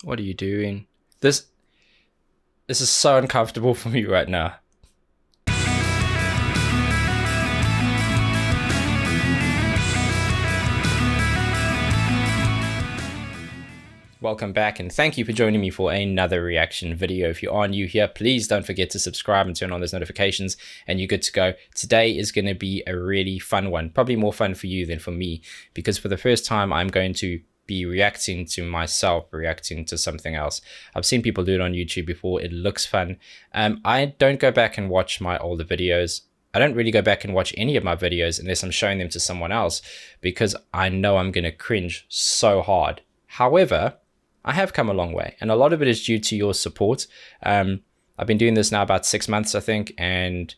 What are you doing? This is so uncomfortable for me right now. Welcome back, and thank you for joining me for another reaction video. If you are new here, please don't forget to subscribe and turn on those notifications, and you're good to go. Today is going to be a really fun one, probably more fun for you than for me, because for the first time I'm going to be reacting to myself, reacting to something else. I've seen people do it on YouTube before. It looks fun. I don't go back and watch my older videos. I don't really go back and watch any of my videos unless I'm showing them to someone else, because I know I'm going to cringe so hard. However, I have come a long way, and a lot of it is due to your support. I've been doing this now about 6 months, I think, and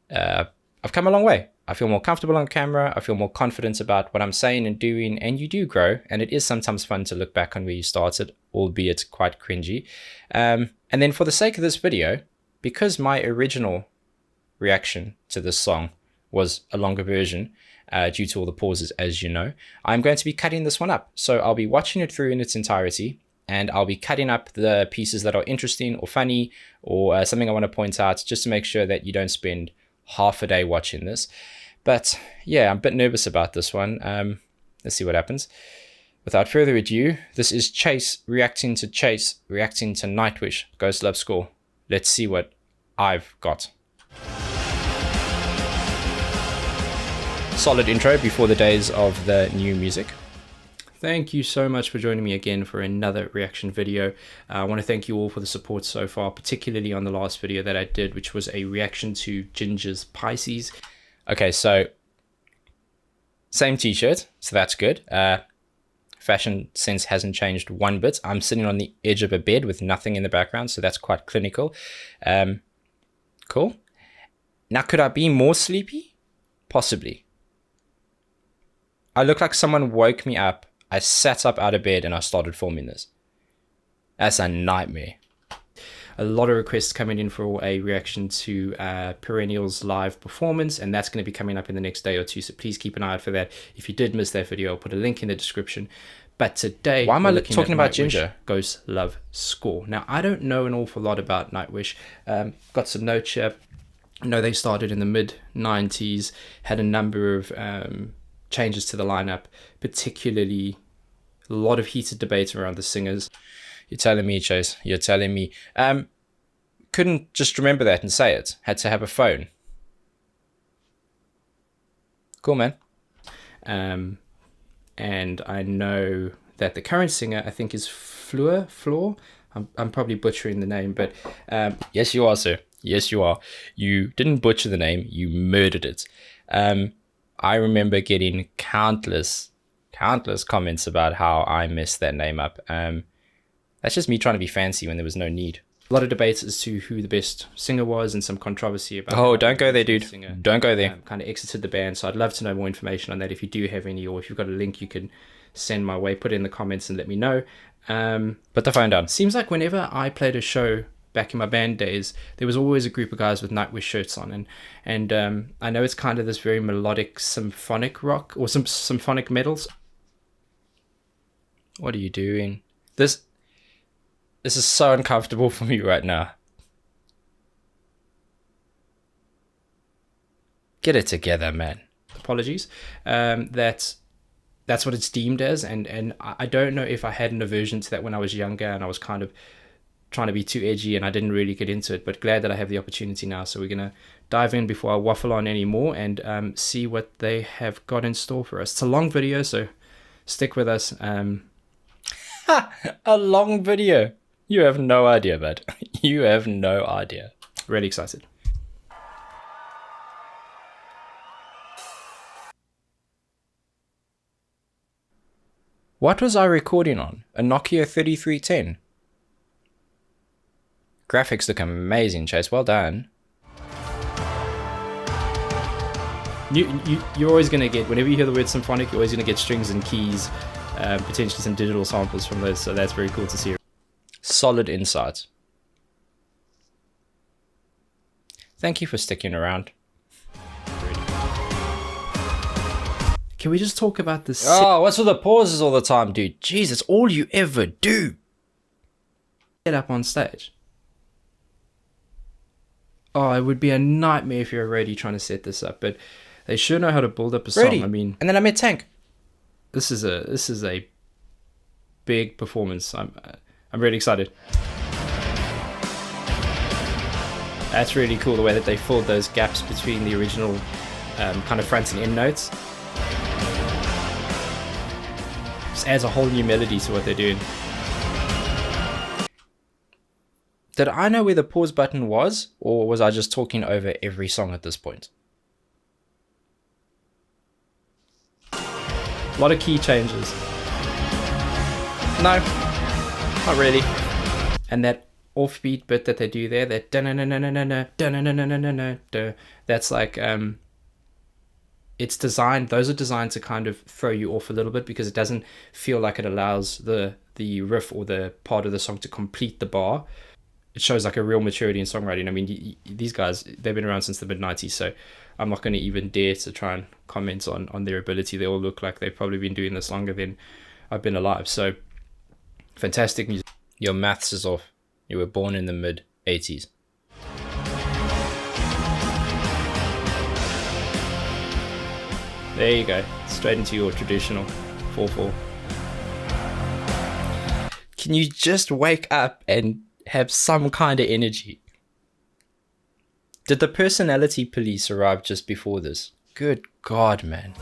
I've come a long way. I feel more comfortable on camera. I feel more confident about what I'm saying and doing, and you do grow. And it is sometimes fun to look back on where you started, albeit quite cringy. And then for the sake of this video, because my original reaction to this song was a longer version, due to all the pauses, as you know, I'm going to be cutting this one up. So I'll be watching it through in its entirety, and I'll be cutting up the pieces that are interesting or funny or something I want to point out, just to make sure that you don't spend half a day watching this. But yeah, I'm a bit nervous about this one. Let's see what happens. Without further ado, this is Chase reacting to Nightwish Ghost Love Score. Let's see what I've got. Solid intro before the days of the new music. Thank you so much for joining me again for another reaction video. I want to thank you all for the support so far, particularly on the last video that I did, which was a reaction to Ginger's Pisces. Okay, so same t-shirt, so that's good. Fashion sense hasn't changed one bit. I'm sitting on the edge of a bed with nothing in the background, so that's quite clinical. Cool. Now, could I be more sleepy? Possibly. I look like someone woke me up. I sat up out of bed and I started filming this. That's a nightmare. A lot of requests coming in for a reaction to Perennial's live performance, and that's going to be coming up in the next day or two, so please keep an eye out for that. If you did miss that video, I'll put a link in the description. But today, why am I talking about Ginger? Ghost Love Score. Now, I don't know an awful lot about Nightwish. Got some notes here. I know they started in the mid-90s, had a number of changes to the lineup, particularly a lot of heated debate around the singers. You're telling me, Chase? You're telling me? Couldn't just remember that and say it. Had to have a phone. Cool, man. And I know that the current singer, I think, is Floor. I'm probably butchering the name, but yes, you are, sir. Yes, you are. You didn't butcher the name. You murdered it. I remember getting countless comments about how I messed that name up. That's just me trying to be fancy when there was no need. A lot of debates as to who the best singer was, and some controversy about... Oh, don't go there, dude. Don't go there. Kind of exited the band, so I'd love to know more information on that. If you do have any, or if you've got a link you can send my way, put it in the comments and let me know. Put the phone down. Seems like whenever I played a show back in my band days, there was always a group of guys with Nightwish shirts on, and I know it's kind of this very melodic symphonic rock, or some symphonic metals. What are you doing? This is so uncomfortable for me right now. Get it together, man. Apologies. That's what it's deemed as, and I don't know if I had an aversion to that when I was younger and I was kind of trying to be too edgy and I didn't really get into it, but glad that I have the opportunity now. So we're gonna dive in before I waffle on anymore and see what they have got in store for us. It's a long video, so stick with us. A long video. You have no idea, bud. You have no idea. Really excited. What was I recording on? A Nokia 3310. Graphics look amazing, Chase. Well done. You're always going to get, whenever you hear the word symphonic, you're always going to get strings and keys, potentially some digital samples from those, so that's very cool to see. Solid insight. Thank you for sticking around. Can we just talk about this? Oh, what's with the pauses all the time, dude? Jeez, it's all you ever do. get up on stage. Oh, it would be a nightmare if you're already trying to set this up, but they sure know how to build up a song. Ready. I mean, and then I met Tank. this is a big performance. I'm really excited. That's really cool, the way that they filled those gaps between the original kind of front and end notes. Just adds a whole new melody to what they're doing. Did I know where the pause button was, or was I just talking over every song at this point? A lot of key changes. No, not really. And that offbeat bit that they do there, that that's like it's designed, those are designed to kind of throw you off a little bit, because it doesn't feel like it allows the riff or the part of the song to complete the bar. It shows like a real maturity in songwriting. I mean, these guys, they've been around since the mid-90s, so I'm not going to even dare to try and comment on their ability. They all look like they've probably been doing this longer than I've been alive. So fantastic music. Your maths is off. You were born in the mid-80s. There you go. Straight into your traditional 4/4. Can you just wake up and have some kind of energy? Did the personality police arrive just before this? Good God, man.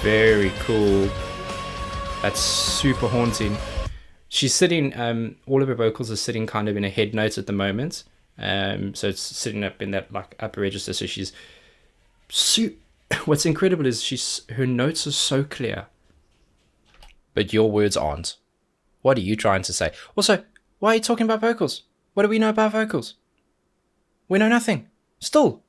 Very cool. That's super haunting. She's sitting, all of her vocals are sitting kind of in a head note at the moment. So it's sitting up in that like upper register. So she's what's incredible is her notes are so clear. But your words aren't. What are you trying to say? Also, why are you talking about vocals? What do we know about vocals? We know nothing. Still.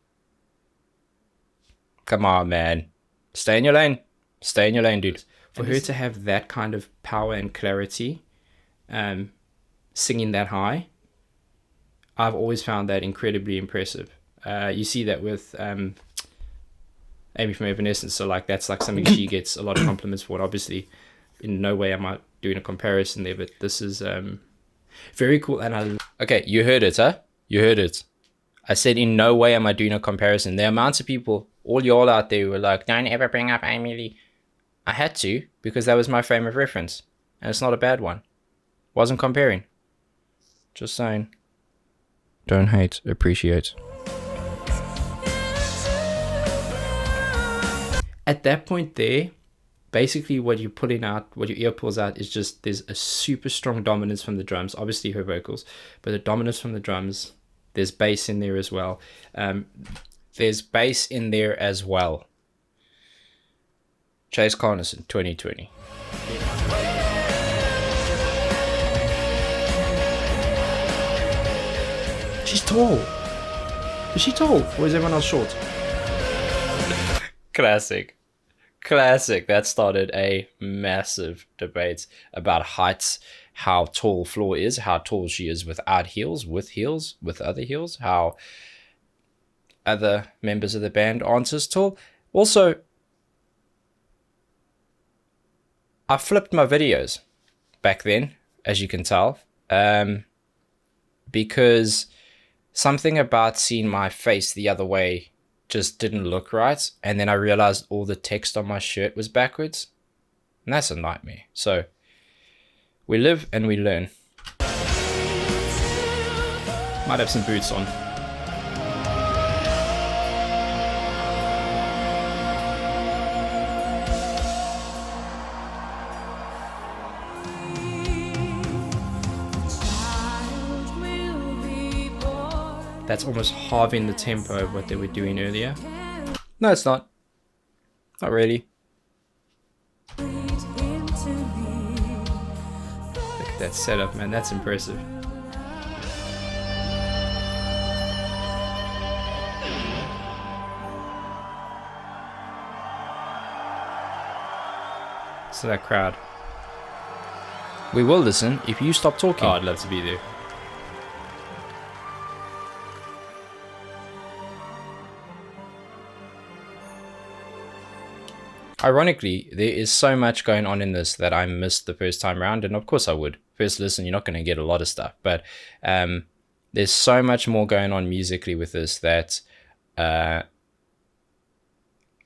Come on, man. Stay in your lane. Stay in your lane, dude. For her to have that kind of power and clarity, singing that high, I've always found that incredibly impressive. You see that with Amy from Evanescence, so like that's like something she gets a lot of compliments for. And obviously, in no way am I doing a comparison there, but this is very cool. And okay, you heard it, huh? You heard it. I said in no way am I doing a comparison. The amount of people, all y'all out there, were like, don't ever bring up Amy Lee. I had to, because that was my frame of reference, and it's not a bad one. Wasn't comparing. Just saying. Don't hate, appreciate. At that point there, basically what you're pulling out, what your ear pulls out, is just there's a super strong dominance from the drums. Obviously her vocals, but the dominance from the drums. There's bass in there as well. There's bass in there as well. Chase Carneson, 2020. She's tall. Is she tall, or is everyone else short? Classic. Classic. That started a massive debate about heights, how tall Floor is, how tall she is without heels, with other heels, how other members of the band aren't as tall. Also, I flipped my videos back then, as you can tell, because something about seeing my face the other way just didn't look right. And then I realized all the text on my shirt was backwards. And that's a nightmare. So we live and we learn. Might have some boots on. That's almost halving the tempo of what they were doing earlier. No, it's not. Not really. Look at that setup, man. That's impressive. So that crowd. We will listen if you stop talking. Oh, I'd love to be there. Ironically, there is so much going on in this that I missed the first time around, and of course I would. First listen, you're not going to get a lot of stuff, but there's so much more going on musically with this that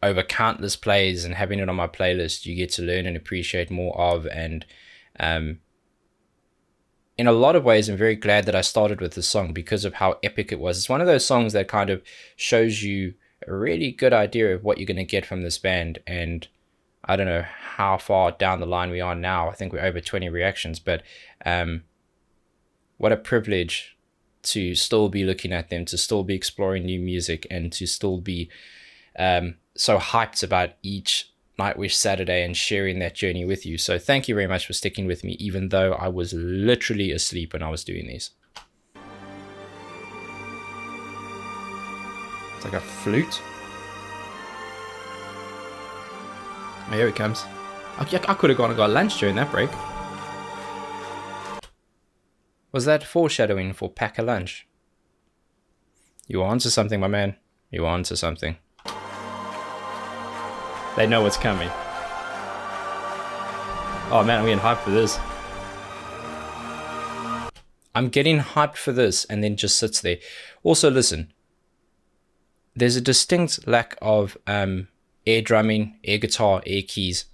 over countless plays and having it on my playlist, you get to learn and appreciate more of. And in a lot of ways, I'm very glad that I started with this song because of how epic it was. It's one of those songs that kind of shows you a really good idea of what you're going to get from this band. And I don't know how far down the line we are now. I think we're over 20 reactions, but what a privilege to still be looking at them, to still be exploring new music, and to still be so hyped about each Nightwish Saturday and sharing that journey with you. So thank you very much for sticking with me, even though I was literally asleep when I was doing these. It's like a flute. Oh, here it comes. I could have gone and got lunch during that break. Was that foreshadowing for pack a lunch? You are onto something, my man. You are onto something. They know what's coming. Oh man, I'm getting hyped for this. I'm getting hyped for this and then just sits there. Also, listen. There's a distinct lack of air drumming, air guitar, air keys.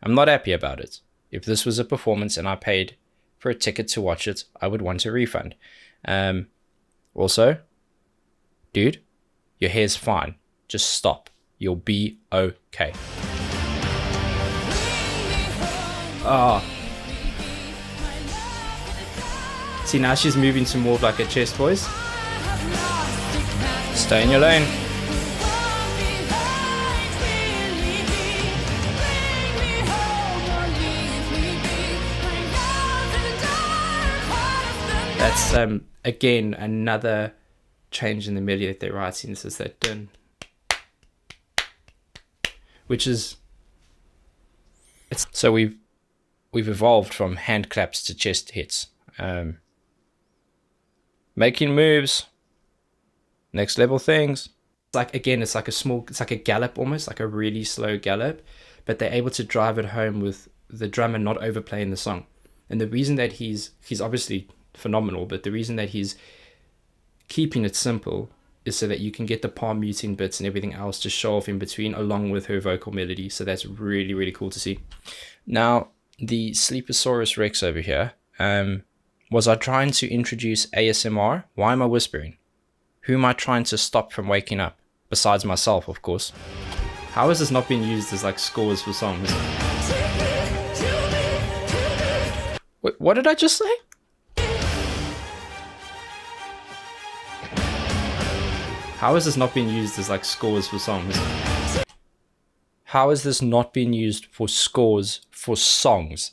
I'm not happy about it. If this was a performance and I paid for a ticket to watch it, I would want a refund. Also, dude, your hair's fine. Just stop. You'll be okay. Oh. See, now she's moving to more of like a chest voice. Stay in your lane. That's again another change in the melody that they're writing. This is that dun, which is so we've evolved from hand claps to chest hits, making moves, next level things. Like again, it's like a gallop, almost like a really slow gallop, but they're able to drive it home with the drummer not overplaying the song. And the reason that he's obviously phenomenal, but the reason that he's keeping it simple is so that you can get the palm muting bits and everything else to show off in between along with her vocal melody. So that's really, really cool to see. Now, the Sleeposaurus Rex over here, was I trying to introduce ASMR? Why am I whispering? Who am I trying to stop from waking up? Besides myself, of course. How is this not being used as like scores for songs? Wait, what did I just say? How is this not being used as like scores for songs? How is this not being used for scores for songs?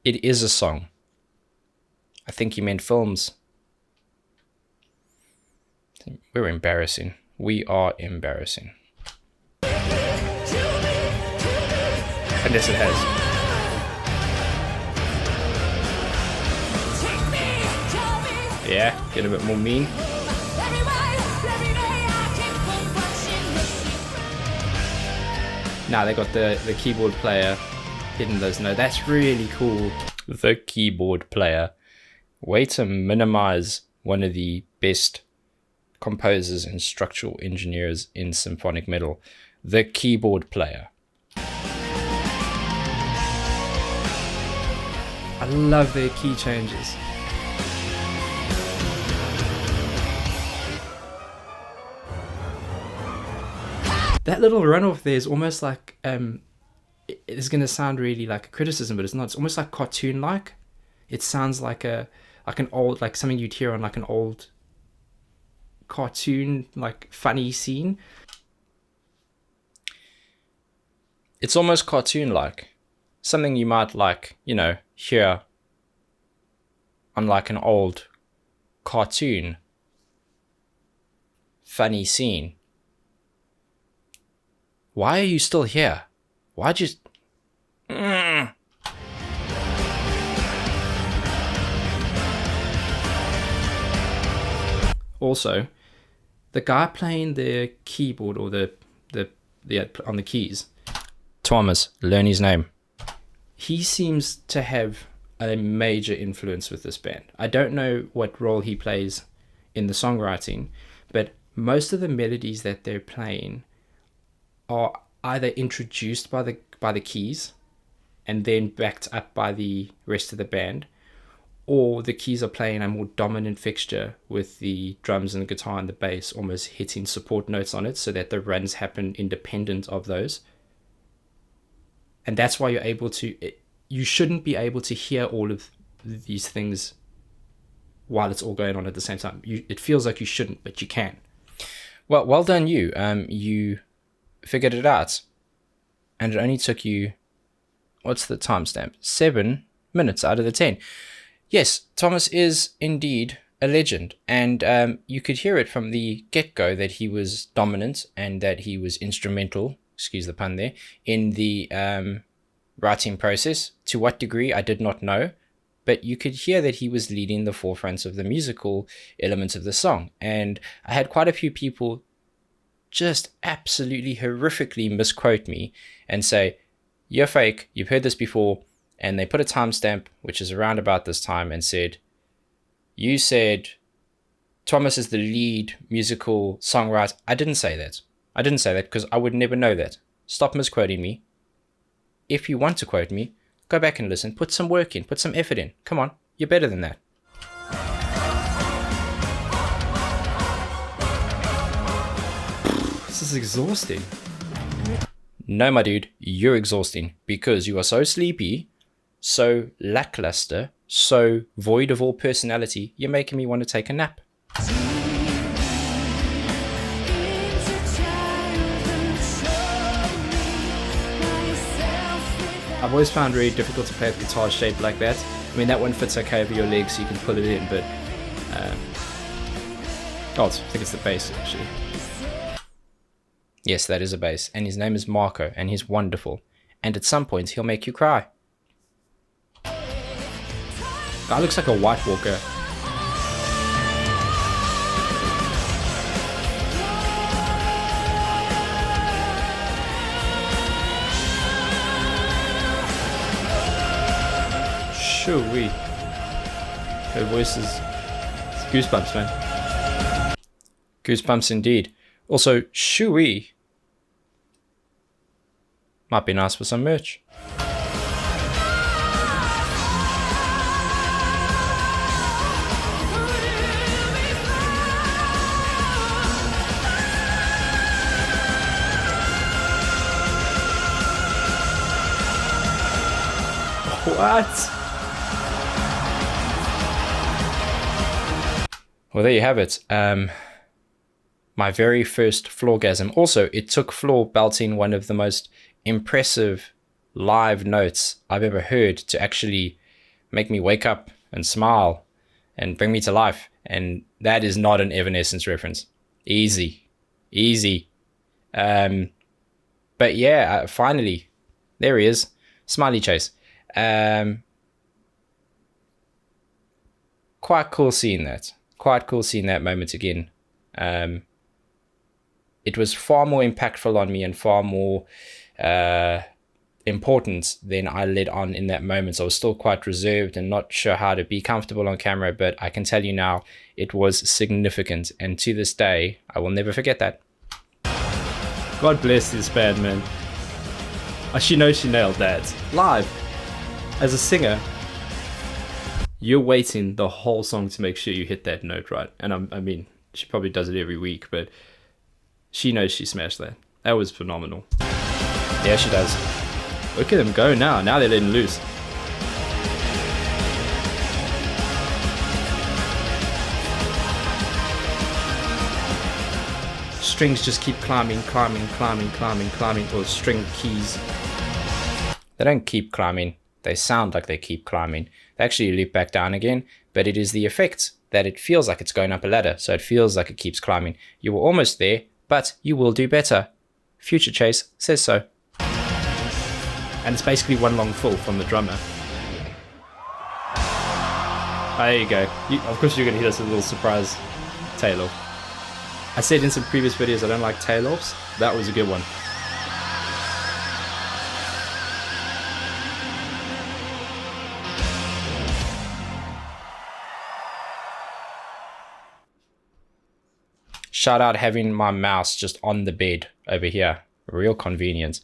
It is a song. I think he meant films. We're embarrassing. We are embarrassing. And yes, it has. Yeah, get a bit more mean. Now they got the keyboard player hitting those notes. That's really cool. The keyboard player. Way to minimize one of the best composers and structural engineers in symphonic metal. The keyboard player. I love their key changes. That little runoff there is almost like, it's going to sound really like a criticism, but it's not. It's almost like cartoon-like. It sounds like an old, like something you'd hear on like an old cartoon, like funny scene. It's almost cartoon-like. Something you might like, you know, hear on like an old cartoon funny scene. Why are you still here? Why'd you... Also, the guy playing the keyboard or the on the keys, Thomas, learn his name. he seems to have a major influence with this band. I don't know what role he plays in the songwriting, but most of the melodies that they're playing are either introduced by the keys and then backed up by the rest of the band, or the keys are playing a more dominant fixture with the drums and the guitar and the bass almost hitting support notes on it so that the runs happen independent of those. And that's why you're able to, you shouldn't be able to hear all of these things while it's all going on at the same time. It feels like you shouldn't, but you can. Well done you. You figured it out. And it only took you, what's the timestamp? 7 minutes out of the 10. Yes, Thomas is indeed a legend. And you could hear it from the get-go that he was dominant and that he was instrumental, excuse the pun there, in the writing process. To what degree, I did not know. But you could hear that he was leading the forefront of the musical elements of the song. And I had quite a few people just absolutely horrifically misquote me and say, you're fake, you've heard this before. And they put a timestamp, which is around about this time, and said, you said Thomas is the lead musical songwriter. I didn't say that. I didn't say that because I would never know that. Stop misquoting me. If you want to quote me, go back and listen. Put some work in. Put some effort in. Come on. You're better than that. This is exhausting. No, my dude, you're exhausting because you are so sleepy, so lackluster, so void of all personality, you're making me want to take a nap. I've always found it really difficult to play with guitar shaped like that. I mean, that one fits okay over your legs, so you can pull it in, but I think it's the bass actually. Yes, that is a bass, and his name is Marco, and he's wonderful. And at some point, he'll make you cry. Guy looks like a White Walker. Shoo-wee. Her voice is goosebumps, man. Goosebumps indeed. Also, shoo-wee. Might be nice for some merch. What? Well, there you have it. My very first floorgasm. Also, it took Floor belting one of the most impressive live notes I've ever heard to actually make me wake up and smile and bring me to life. And that is not an Evanescence reference. Easy. But yeah, finally, there he is. Smiley Chase. Quite cool seeing that. Quite cool seeing that moment again. It was far more impactful on me and far more important than I let on in that moment. So I was still quite reserved and not sure how to be comfortable on camera, but I can tell you now it was significant. And to this day, I will never forget that. God bless this band, man. She knows she nailed that. Live, as a singer, you're waiting the whole song to make sure you hit that note right. And I mean, she probably does it every week, but she knows she smashed that. That was phenomenal. Yeah, she does. Look at them go now. Now they're letting loose. Strings just keep climbing, or string keys. They don't keep climbing. They sound like they keep climbing. They actually loop back down again, but it is the effect that it feels like it's going up a ladder, so it feels like it keeps climbing. You were almost there, but you will do better. Future Chase says so. And it's basically one long fill from the drummer. There you go. Of course you're going to hit us with a little surprise tail off. I said in some previous videos I don't like tail offs. That was a good one. Shout out having my mouse just on the bed over here. Real convenient.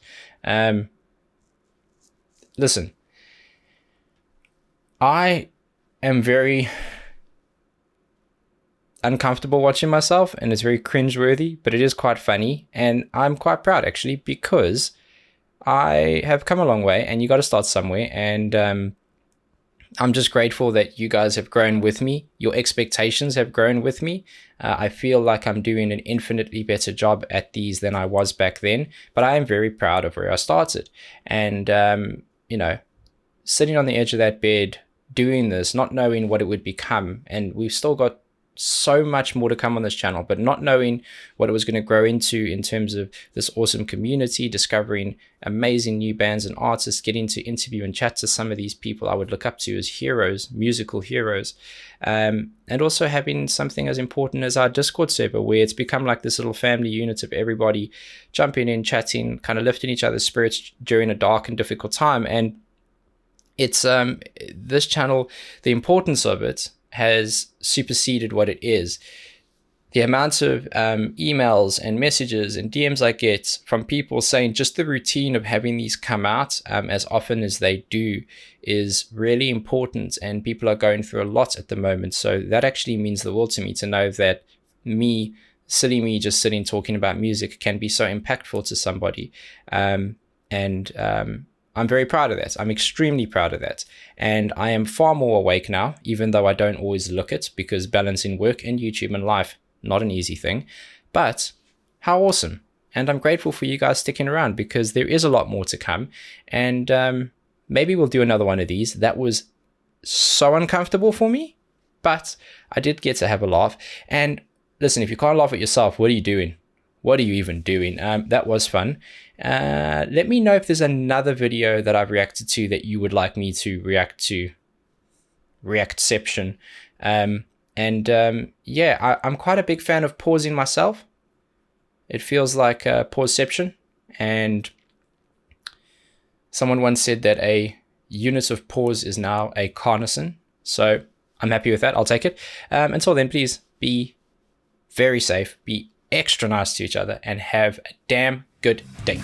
Listen, I am very uncomfortable watching myself, and it's very cringeworthy, but it is quite funny, and I'm quite proud actually, because I have come a long way, and you got to start somewhere, and I'm just grateful that you guys have grown with me. Your expectations have grown with me. I feel like I'm doing an infinitely better job at these than I was back then, but I am very proud of where I started. And, you know, sitting on the edge of that bed, doing this, not knowing what it would become, and we've still got so much more to come on this channel, but not knowing what it was going to grow into in terms of this awesome community, discovering amazing new bands and artists, getting to interview and chat to some of these people I would look up to as heroes, musical heroes, and also having something as important as our Discord server, where it's become like this little family unit of everybody jumping in, chatting, kind of lifting each other's spirits during a dark and difficult time. And it's this channel, the importance of it has superseded what it is. The amounts of emails and messages and DMs I get from people saying just the routine of having these come out as often as they do is really important, and people are going through a lot at the moment. So that actually means the world to me, to know that silly me just sitting talking about music can be so impactful to somebody. I'm very proud of that. I'm extremely proud of that. And I am far more awake now, even though I don't always look it, because balancing work and YouTube and life, not an easy thing. But how awesome. And I'm grateful for you guys sticking around, because there is a lot more to come. And maybe we'll do another one of these. That was so uncomfortable for me, but I did get to have a laugh. And listen, if you can't laugh at yourself, what are you doing? What are you even doing? That was fun. Let me know if there's another video that I've reacted to that you would like me to react to. React-ception. Yeah, I'm quite a big fan of pausing myself. It feels like pauseception. And someone once said that a unit of pause is now a Carneson. So I'm happy with that. I'll take it. Until then, please be very safe. Be extra nice to each other, and have a damn good day.